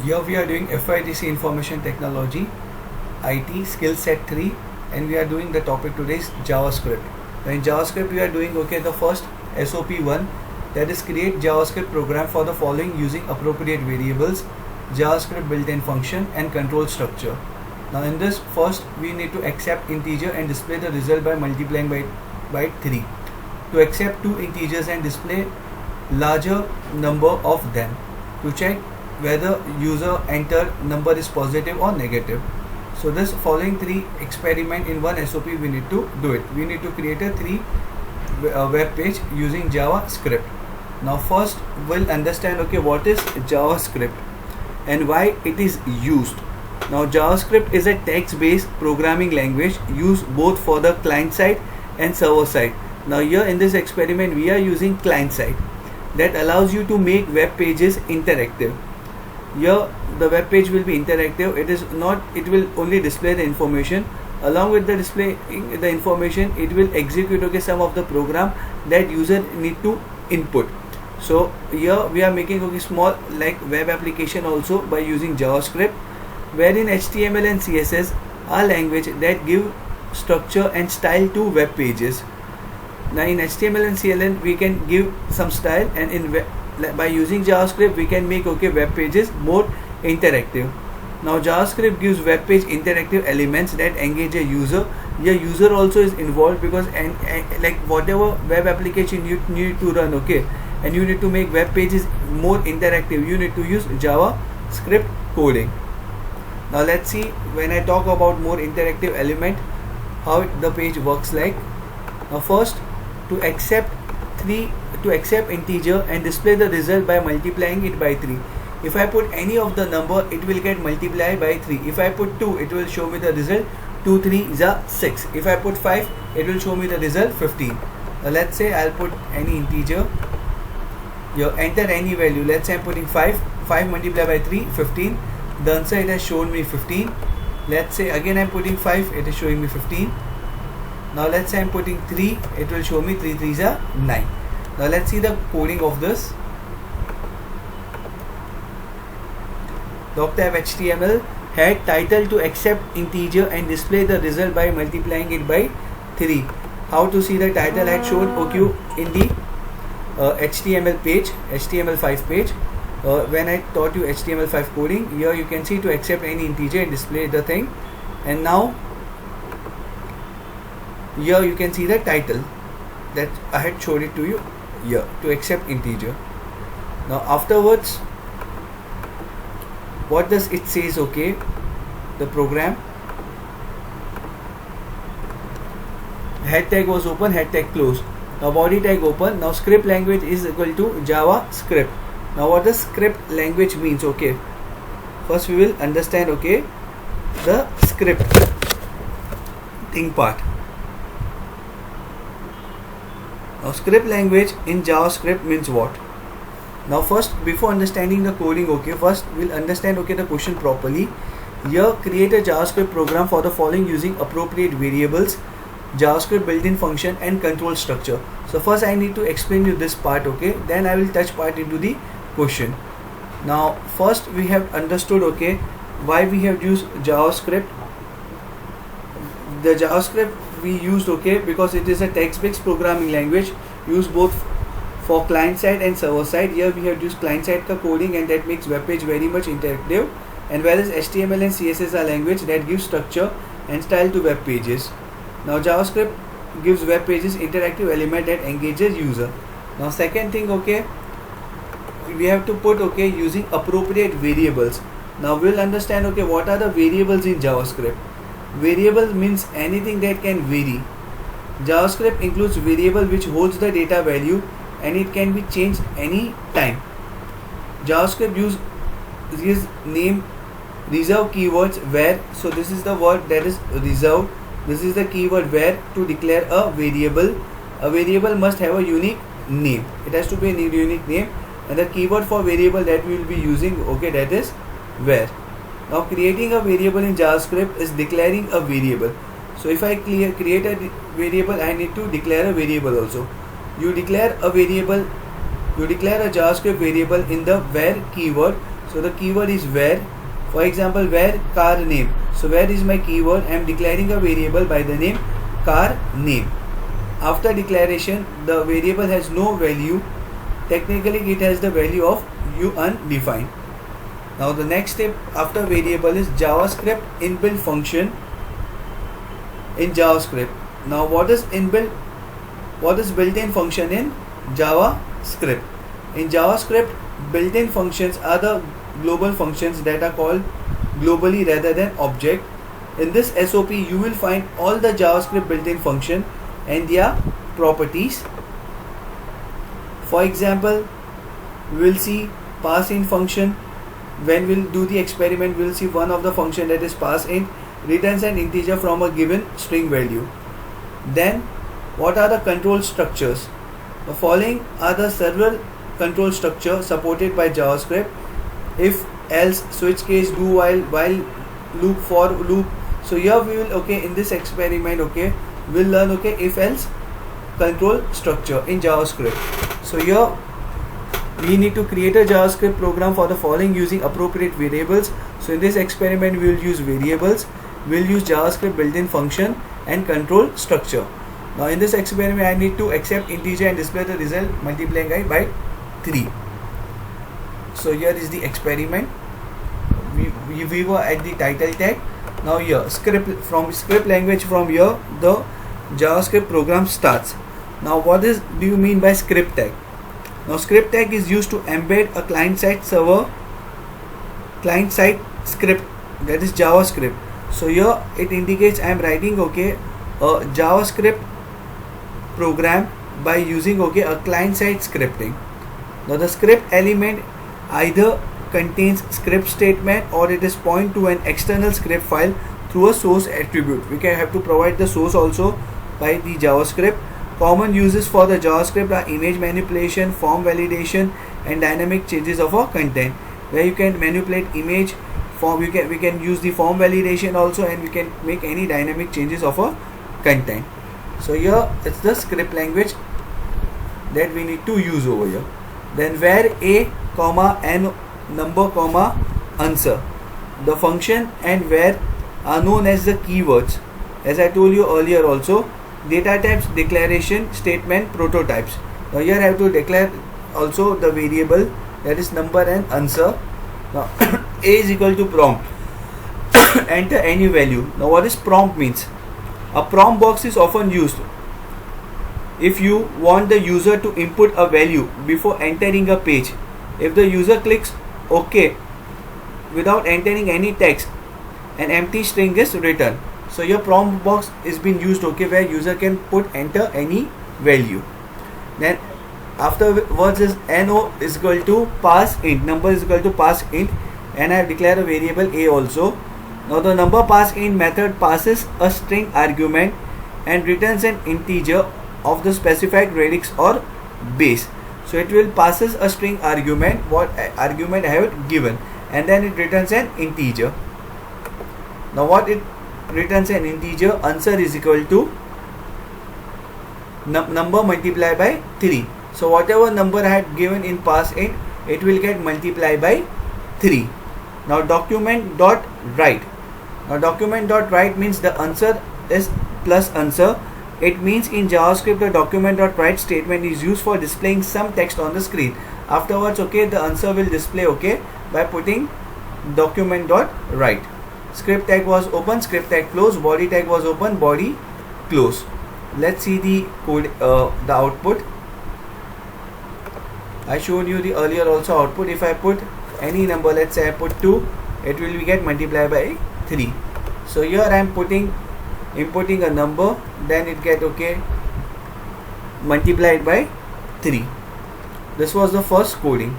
Here we are doing FIDC Information Technology IT Skill Set 3, and we are doing the topic today is JavaScript. Now in JavaScript we are doing the first SOP1, that is create JavaScript program for the following using appropriate variables, JavaScript built-in function and control structure. Now in this first we need to accept integer and display the result by multiplying by 3. To accept two integers and display larger number of them. To check whether user enter number is positive or negative. So this following three experiment in one SOP we need to do it. We need to create a web page using JavaScript. Now first we'll understand what is JavaScript and why it is used. Now JavaScript is a text-based programming language used both for the client side and server side. Now here in this experiment we are using client side that allows you to make web pages interactive. Here the web page will be interactive. It will only display the information. Along with the displaying the information, it will execute some of the program that user need to input. So here we are making small like web application also by using JavaScript, wherein HTML and CSS are language that give structure and style to web pages. Now in HTML and CSS we can give some style, and by using JavaScript we can make web pages more interactive. Now JavaScript gives web page interactive elements that engage a user. Your user also is involved because like whatever web application you need to run, and you need to make web pages more interactive, you need to use JavaScript coding. Now let's see, when I talk about more interactive element, how the page works like. Now first, to accept integer and display the result by multiplying it by 3. If I put any of the number, it will get multiplied by 3. If I put 2, it will show me the result 2 3 is 6. If I put 5, it will show me the result 15. Now let's say I'll put any integer. You enter any value. Let's say I'm putting 5. 5 multiplied by 3, 15. The answer, it has shown me 15. Let's say again I'm putting 5, it is showing me 15. Now let's say I'm putting 3, it will show me 3 3s are 9. Now let's see the coding of this. Doctor HTML head title to accept integer and display the result by multiplying it by 3. How to see the title had shown in the HTML page, HTML5 page. When I taught you HTML5 coding, here you can see to accept any integer and display the thing. And now here you can see the title that I had showed it to you here, to accept integer. Now afterwards, what does it says? The program head tag was open, head tag closed. Now body tag open. Now script language is equal to JavaScript. Now what does script language means? First we will understand the script thing part. Now script language in JavaScript means what? Now first, before understanding the coding, first we'll understand the question properly. Here create a JavaScript program for the following using appropriate variables, JavaScript built-in function and control structure. So first I need to explain you this part, then I will touch part into the question. Now first we have understood why we have used JavaScript. The JavaScript we used because it is a text-based programming language used both for client side and server side. Here we have used client side coding, and that makes web page very much interactive, and whereas HTML and CSS are language that gives structure and style to web pages. Now JavaScript gives web pages interactive element that engages user. Now second thing, we have to put using appropriate variables. Now we'll understand what are the variables in JavaScript. Variable means anything that can vary. JavaScript includes variable which holds the data value and it can be changed any time. JavaScript uses name reserve keywords where. So this is the word that is reserved. This is the keyword where to declare a variable. A variable must have a unique name. It has to be a unique name, and the keyword for variable that we will be using that is where. Now creating a variable in JavaScript is declaring a variable. So if I create a variable, I need to declare a variable also. You declare a variable, you declare a JavaScript variable in the where keyword So the keyword is where. For example, where car name. So where is my keyword? I am declaring a variable by the name car name. After declaration, the variable has no value. Technically it has the value of undefined. Now the next step after variable is JavaScript inbuilt function in JavaScript. Now what is built-in function in JavaScript? In JavaScript, built-in functions are the global functions that are called globally rather than object. In this SOP you will find all the JavaScript built-in function and their properties. For example, we will see parseInt function. When we'll do the experiment, we'll see one of the function, that is parseInt, returns an integer from a given string value. Then what are the control structures? The following are the several control structure supported by JavaScript: if, else, switch case, do while loop, for loop. So here we will in this experiment we'll learn if else control structure in JavaScript. So here we need to create a JavaScript program for the following using appropriate variables. So in this experiment we will use variables, we'll use JavaScript built-in function and control structure. Now in this experiment I need to accept integer and display the result multiplying I by 3. So here is the experiment. We were at the title tag. Now here script language, from here the JavaScript program starts. Now what do you mean by script tag? Now script tag is used to embed a client-side script, that is JavaScript. So here it indicates I am writing a JavaScript program by using a client-side scripting. Now the script element either contains script statement or it is point to an external script file through a source attribute. We can have to provide the source also by the JavaScript. Common uses for the JavaScript are image manipulation, form validation, and dynamic changes of a content, where you can manipulate image, form. We can use the form validation also, and we can make any dynamic changes of a content. So here it's the script language that we need to use over here. Then where a, n number, answer. The function and where are known as the keywords. As I told you earlier also, data types, declaration, statement, prototypes. Now here I have to declare also the variable, that is number and answer. Now a is equal to prompt. Enter any value. Now what is prompt means? A prompt box is often used if you want the user to input a value before entering a page. If the user clicks OK without entering any text, an empty string is written. So your prompt box is being used where user can enter any value. Then afterwards is no is equal to parseInt, number is equal to parseInt, and I have declared a variable a also. Now the number parseInt method passes a string argument and returns an integer of the specified radix or base. So it will passes a string argument, what argument I have given, and then it returns an integer. Now what it returns an integer, answer is equal to number multiplied by 3. So whatever number I had given in parseInt, it will get multiplied by 3. Now document.write. Now document.write means the answer is plus answer. It means in JavaScript the document.write statement is used for displaying some text on the screen. Afterwards the answer will display by putting document.write. Script tag was open, script tag close, body tag was open, body close. Let's see the code, the output. I showed you the earlier also output. If I put any number, let's say I put 2, it will get multiplied by 3. So here I am inputting a number, then it get multiplied by 3. This was the first coding.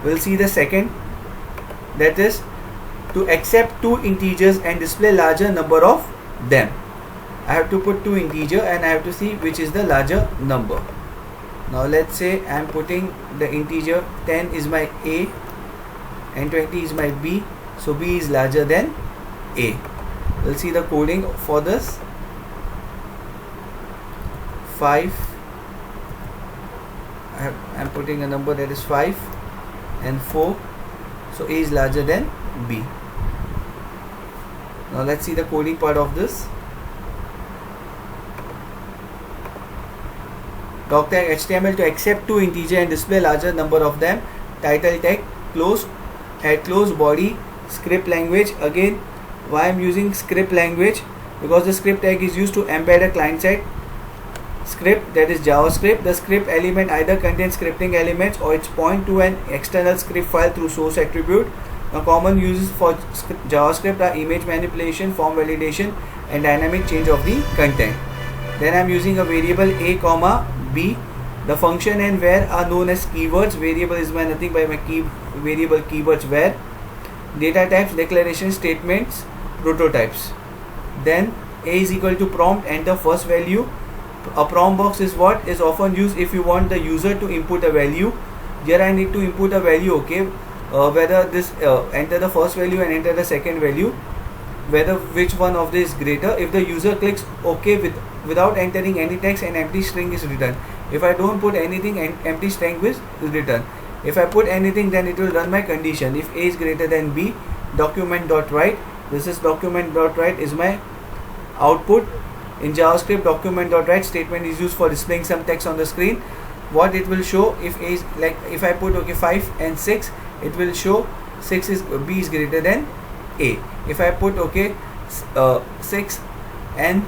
We'll see the second, that is to accept 2 integers and display larger number of them. I have to put 2 integer and I have to see which is the larger number. Now let's say I am putting the integer 10 is my A and 20 is my B, so B is larger than A. We'll see the coding for this. 5, I am putting a number that is 5 and 4, So A is larger than B. Now let's see the coding part of this. Doc tag HTML to accept two integer and display larger number of them. Title tag close, head close, body, script language. Again, why I'm using script language? Because the script tag is used to embed a client side script, that is JavaScript. The script element either contains scripting elements or it's point to an external script file through source attribute. Now common uses for JavaScript are image manipulation, form validation and dynamic change of the content. Then I'm using a variable a comma b. The function and where are known as keywords. Variable is my nothing by my variable keywords where. Data types, declaration statements, prototypes. Then a is equal to prompt, enter first value. A prompt box is what is often used if you want the user to input a value. Here I need to input a value, okay, whether this enter the first value and enter the second value, whether which one of this is greater. If the user clicks OK without entering any text, an empty string is written. If I don't put anything, an empty string is written. If I put anything, then it will run my condition. If A is greater than B, document.write. This is document.write is my output. In JavaScript, document.write statement is used for displaying some text on the screen. What it will show, if A is like, if I put okay 5 and 6, it will show 6 is B is greater than A. If I put okay 6 and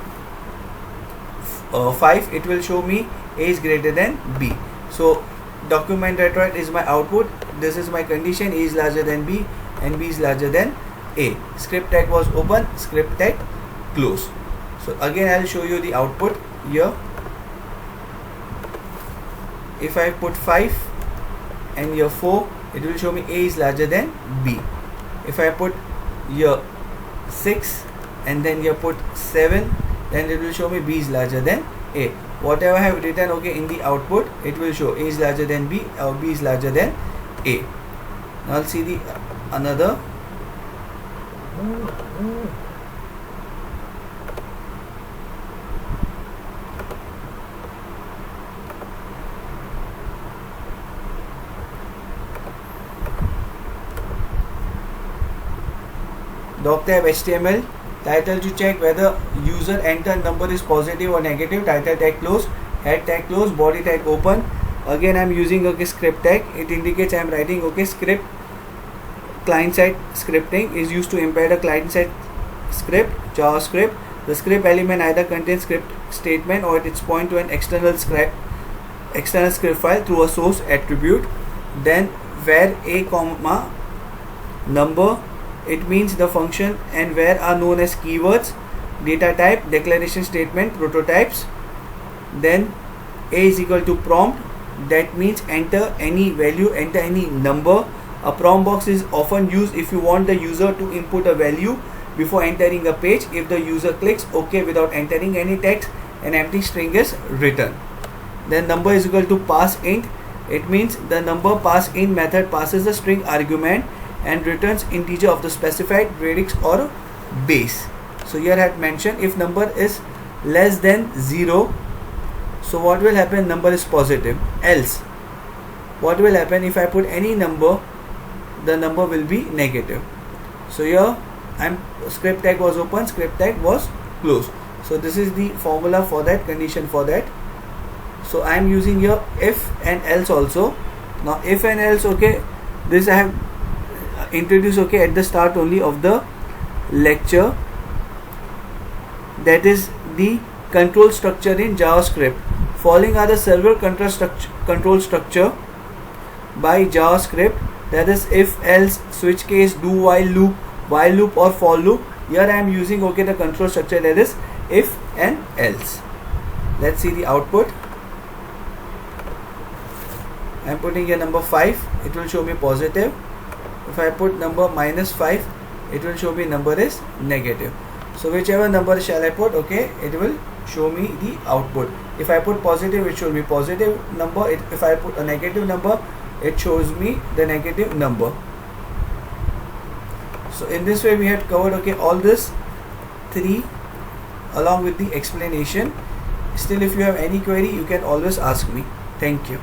5, it will show me A is greater than B. So document.write is my output. This is my condition, A is larger than B and B is larger than A. Script tag was open, script tag close. So again I'll show you the output here. If I put 5 and here 4, it will show me A is larger than B. If I put here 6 and then here put 7, then it will show me B is larger than A. Whatever I have written okay in the output, it will show A is larger than B or B is larger than A. Now I'll see the another. Doc tab HTML, title to check whether user enter number is positive or negative, title tag close, head tag close, body tag open. Again I am using okay script tag. It indicates I am writing okay script. Client side scripting is used to embed a client side script, JavaScript. The script element either contains script statement or it's point to an external script file through a source attribute. Then where a comma number, it means the function and where are known as keywords. Data type, declaration statement, prototypes. Then A is equal to prompt, that means enter any value, enter any number. A prompt box is often used if you want the user to input a value before entering a page. If the user clicks OK without entering any text, an empty string is written. Then number is equal to pass int. It means the number pass int method passes a string argument and returns integer of the specified radix or base. So here I had mentioned if number is less than 0, so what will happen? Number is positive. Else what will happen? If I put any number, the number will be negative. So here script tag was open, script tag was closed. So this is the formula for that, condition for that. So I am using here if and else also. Now if and else, okay, this I have introduced okay at the start only of the lecture. That is the control structure in JavaScript. Following are the several control structure by JavaScript, that is if, else, switch case, do while loop or for loop. Here I am using okay the control structure that is if and else. Let's see the output. I am putting here number 5, it will show me positive. If I put number -5, it will show me number is negative. So whichever number shall I put, okay, it will show me the output. If I put positive, it shows me positive number. If I put a negative number, it shows me the negative number. So in this way we had covered okay all this 3 along with the explanation. Still if you have any query, you can always ask me. Thank you.